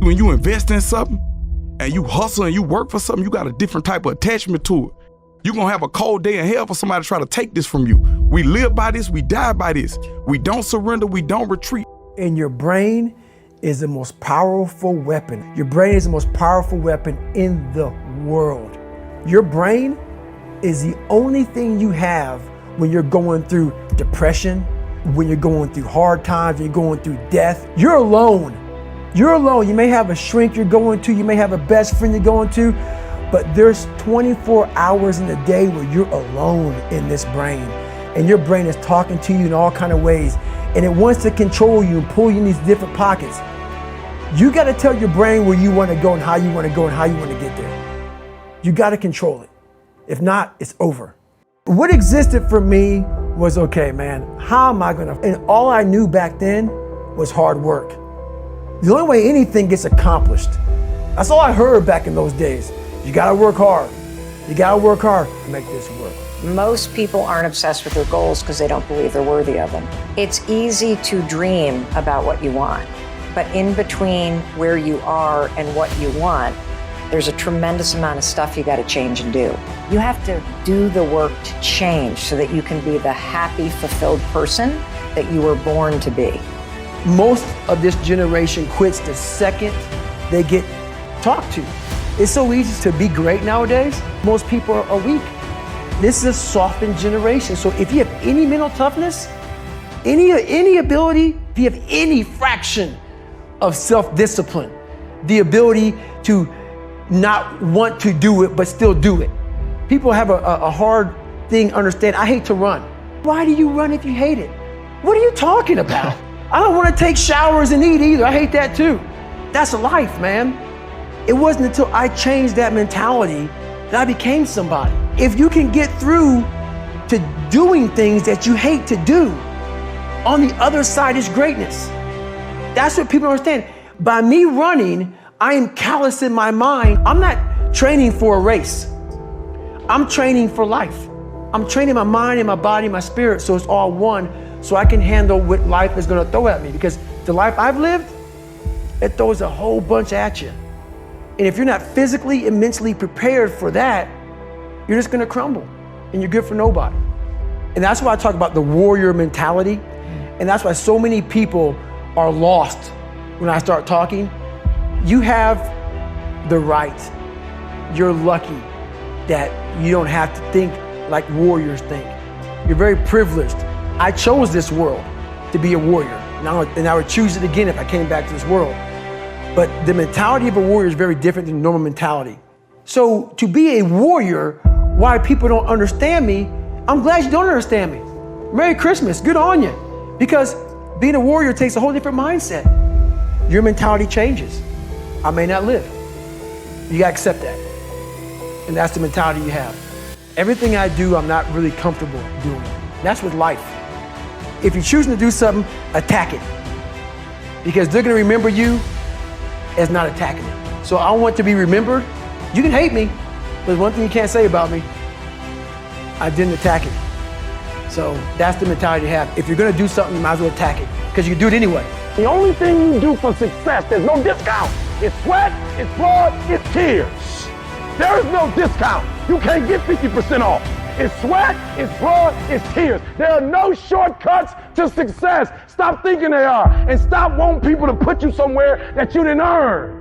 When you invest in something and you hustle and you work for something, you got a different type of attachment to it. You're going to have a cold day in hell for somebody to try to take this from you. We live by this, we die by this. We don't surrender, we don't retreat. And your brain is the most powerful weapon. Your brain is the most powerful weapon in the world. Your brain is the only thing you have when you're going through depression, when you're going through hard times, when you're going through death. You're alone. You're alone. You may have a shrink you're going to, you may have a best friend you're going to, but there's 24 hours in a day where you're alone in this brain. And your brain is talking to you in all kinds of ways. And it wants to control you and pull you in these different pockets. You got to tell your brain where you want to go and how you want to go and how you want to get there. You got to control it. If not, it's over. What existed for me was, okay, man, how am I going to? And all I knew back then was hard work. The only way anything gets accomplished. That's all I heard back in those days. You got to work hard. You got to work hard to make this work. Most people aren't obsessed with their goals because they don't believe they're worthy of them. It's easy to dream about what you want, but in between where you are and what you want, there's a tremendous amount of stuff you got to change and do. You have to do the work to change so that you can be the happy, fulfilled person that you were born to be. Most of this generation quits the second they get talked to. It's so easy to be great nowadays. Most people are weak. This is a softened generation. So if you have any mental toughness, any ability, if you have any fraction of self-discipline, the ability to not want to do it but still do it. People have a hard thing understand. I hate to run. Why do you run if you hate it? What are you talking about? I don't want to take showers and eat either. I hate that too. That's life, man. It wasn't until I changed that mentality that I became somebody. If you can get through to doing things that you hate to do, on the other side is greatness. That's what people don't understand. By me running, I am callous in my mind. I'm not training for a race. I'm training for life. I'm training my mind and my body and my spirit so it's all one, so I can handle what life is going to throw at me. Because the life I've lived, it throws a whole bunch at you. And if you're not physically and mentally prepared for that, you're just going to crumble and you're good for nobody. And that's why I talk about the warrior mentality. And that's why so many people are lost when I start talking. You have the right. You're lucky that you don't have to think like warriors think. You're very privileged. I chose this world to be a warrior. And I would choose it again if I came back to this world. But the mentality of a warrior is very different than normal mentality. So to be a warrior, why people don't understand me, I'm glad you don't understand me. Merry Christmas, good on you. Because being a warrior takes a whole different mindset. Your mentality changes. I may not live. You gotta accept that. And that's the mentality you have. Everything I do, I'm not really comfortable doing. That's with life. If you're choosing to do something, attack it. Because they're gonna remember you as not attacking it. So I want to be remembered. You can hate me, but there's one thing you can't say about me. I didn't attack it. So that's the mentality you have. If you're gonna do something, you might as well attack it, because you can do it anyway. The only thing you do for success, there's no discount. It's sweat, it's blood, it's tears. There is no discount. You can't get 50% off. It's sweat, it's blood, it's tears. There are no shortcuts to success. Stop thinking they are, and stop wanting people to put you somewhere that you didn't earn.